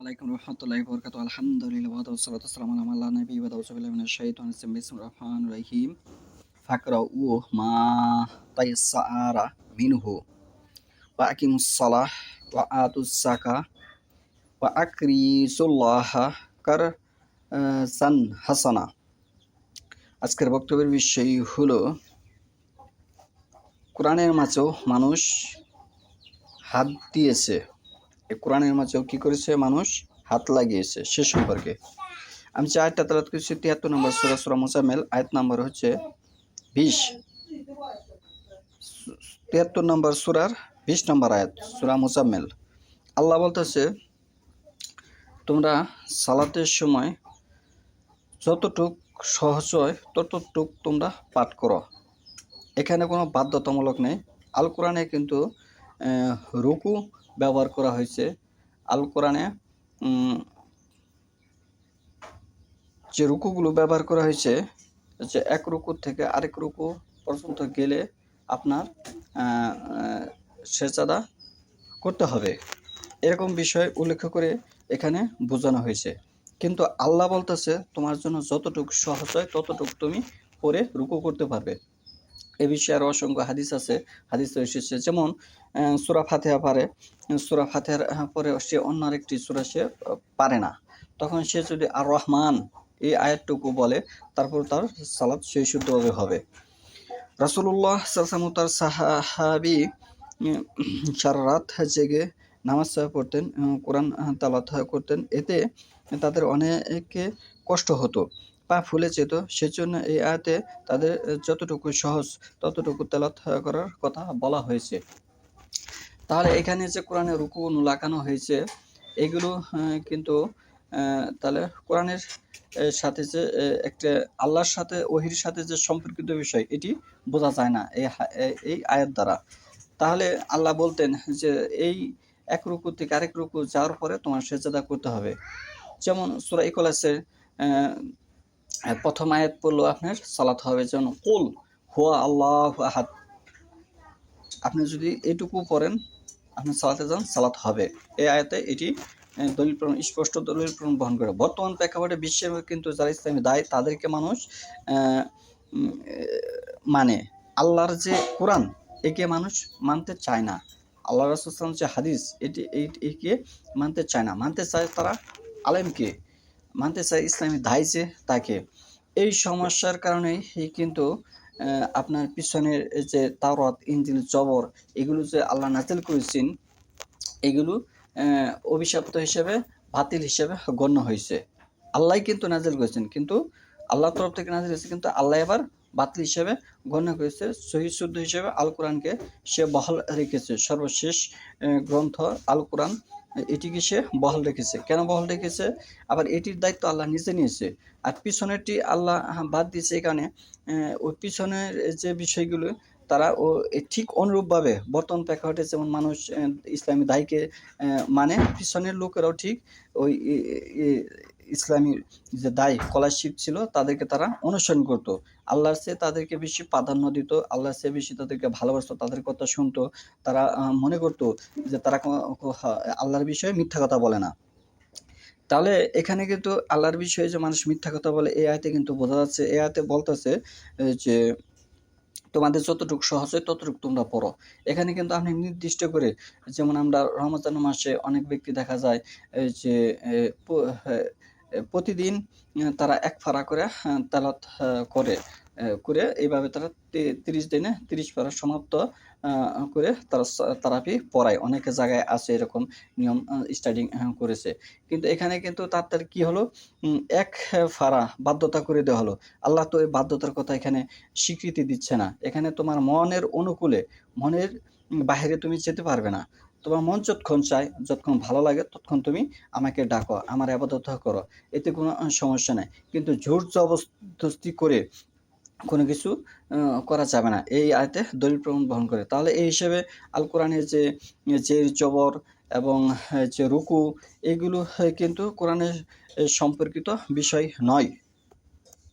আলাইকুম রহমতুল্লাহি ওয়া বারাকাতুহু। আলহামদুলিল্লাহ ওয়া সালাতু ওয়াসসালামু আলা নবী ওয়া রাসূলিল্লাহি মিনাশ শাইতানির রাজিম। বিসমিল্লাহির রহমানির রহিম। ফাকরাউ মা তায়াসসারা মিনহু ওয়া আকিমুস সালাহ ওয়া আতুস যাকাহ ওয়া আকরিজুল্লাহা কার সান হাসানা। আজকের বক্তব্যের বিষয় হলো কোরআনের মাঝেও মানুষ হাত দিয়েছে। এই কোরআনের মাঝেও কি করেছে? মানুষ হাত লাগিয়েছে। সে সম্পর্কে আমি যে আয়াতটা তেলাওয়াত করেছি ৭৩ নম্বর সূরা, সূরা মুজাম্মিল, আয়াত নাম্বার হচ্ছে ২০। ৭৩ নম্বর সূরার ২০ নম্বর আয়াত, সূরা মুজাম্মিল। আল্লাহ বলতেছে, তোমরা সালাতের সময় যতটুক সহজ হয় ততটুক তোমরা পাঠ করো। এখানে কোনো বাধ্যতামূলক নেই। আল কোরআনে কিন্তু রুকু ব্যবহার করা হয়েছে। আল কোরআনে যে রুকুগুলো ব্যবহার করা হয়েছে, যে এক রুকু থেকে আরেক রুকু পর্যন্ত গেলে আপনার সেজদা করতে হবে, এরকম বিষয় উল্লেখ করে এখানে বোঝানো হয়েছে। কিন্তু আল্লাহ বলতেছে, তোমার জন্য যতটুকু সহজ হয় ততটুকু তুমি পরে রুকু করতে পারবে। এ বিষয়ে আরও অসংখ্য হাদিস আছে, হাদিস এসেছে। যেমন সূরা ফাতিহা পারে, সূরা ফাতিহার পরে সে অন্য আরেকটি সূরা সে পারে না, তখন সে যদি আর রহমান এই আয়াতটুকু বলে, তারপর তার সালাত সেই শুদ্ধভাবে হবে। রাসূলুল্লাহ সাল্লাল্লাহু আলাইহি ওয়াসাল্লাম তার সাহাবী সারা রাত জেগে নামাজ পড়তেন, কোরআন তেলাওয়াত করতেন। এতে তাদের অনেকে কষ্ট হতো, পা ফুলে যেত। সেজন্য এই আয়াতে তাদের যতটুকু সহজ ততটুকু তেলাওয়াত করার কথা বলা হয়েছে। তাহলে এখানে যে কোরআনে রুকু লাগানো হয়েছে, এগুলো কিন্তু তাহলে কোরআনের সাথে যে একটা আল্লাহর সাথে, ওহির সাথে যে সম্পর্কিত বিষয়, এটি বোঝা যায় না এই আয়াত দ্বারা। তাহলে আল্লাহ বলতেন যে এই এক রুকু থেকে আরেক রুকু যাওয়ার পরে তোমার সেজদা করতে হবে। যেমন সূরা ইখলাসের প্রথম আয়াত পড়লো আপনার সালাত হবে, যেমন কুল হুয়া আল্লাহু আহাদ। আপনি যদি এইটুকু পড়েন, আপনি সালাতে যান, সালাত হবে। এই আয়াতে এটি দলিল প্রমাণ, স্পষ্ট দলিল প্রমাণ বহন করে। বর্তমান প্রেক্ষাপটে বিশ্বের কিন্তু যারা ইসলামী দায়, তাদেরকে মানুষ মানে আল্লাহর যে কোরআন, একে মানুষ মানতে চায় না। আল্লাহ রাসূল সাল্লাল্লাহু আলাইহি ওয়াসাল্লাম যে হাদিস, একে মানতে চায় না। মানতে চায় তারা আলেমকে, মানতে চায় ইসলামী দায় যে তাকে। এই সমস্যার কারণেই কিন্তু আপনার পিছনের যে তাওরাত, ইনজিল, জবর, এগুলো যে আল্লাহ নাজিল করেছেন, এগুলো অভিশপ্ত হিসেবে, বাতিল হিসেবে গণ্য হয়েছে। আল্লাহ কিন্তু নাজিল করেছেন, কিন্তু আল্লাহর তরফ থেকে নাজিল হয়েছে, কিন্তু আল্লাহ এবার বাতিল হিসেবে গণ্য করেছে। সহিহ শুদ্ধ হিসেবে আল কোরআনকে সে বহাল রেখেছে। সর্বশেষ গ্রন্থ আল কোরআন, এটিকে সে বহাল রেখেছে। কেন বহাল রেখেছে? আবার এটির দায়িত্ব আল্লাহ নিজে নিয়েছে। আর পিছনেরটি আল্লাহ বাদ দিয়েছে। এই কারণে ওই পিছনের যে বিষয়গুলো তারা ঠিক অনুরূপভাবে বর্তমান প্রেক্ষাপটে যেমন মানুষ ইসলামী দায়কে মানে, পিছনের লোকেরাও ঠিক ওই ইসলামী যে দায় স্কলারশিপ ছিল, তাদেরকে তারা অনুসরণ করতো। আল্লাহর চেয়ে তাদেরকে বেশি প্রাধান্য দিত, আল্লাহর চেয়ে বেশি তাদেরকে ভালোবাসতো, তাদের কথা শুনতো। তারা মনে করতো যে তারা আল্লাহর বিষয়ে মিথ্যা কথা বলে না। তাহলে এখানে কিন্তু আল্লাহর বিষয়ে যে মানুষ মিথ্যা কথা বলে, এই আয়াতে কিন্তু বোঝা যাচ্ছে। এই আয়াতে বলতেছে যে তোমাদের যতটুকু সহজ হয় ততটুকু তোমরা পড়ো। এখানে কিন্তু আপনি নির্দিষ্ট করে, যেমন আমরা রমজান মাসে অনেক ব্যক্তি দেখা যায় যে প্রতিদিন তারা এক পারা করে তেলাওয়াত করে এইভাবে তারা 30 দিনে 30 পারা সমাপ্ত করে তারা তারাবি পড়ায়। অনেক জায়গায় আছে এরকম নিয়ম, স্টাডি করেছে। কিন্তু এখানে কিন্তু তার কি হলো, এক পারা বাধ্যতা করে দেওয়া হলো। আল্লাহ তো এই বাধ্যতার কথা এখানে স্বীকৃতি দিচ্ছে না। এখানে তোমার মনের অনুকূলে, মনের বাহিরে তুমি যেতে পারবে না। তোমার মন যতক্ষণ চায়, যতক্ষণ ভালো লাগে, ততক্ষণ তুমি আমাকে ডাকো, আমার ইবাদত করো, এতে কোনো সমস্যা নাই। কিন্তু জোর জবরদস্তি করে কোনো কিছু করা যাবে না। এই আয়াতে দলিল প্রমাণ বহন করে। তাহলে এই হিসেবে আল কোরআনের যে জের, জবর এবং যে রুকু, এগুলো কিন্তু কোরআনের সম্পর্কিত বিষয় নয়।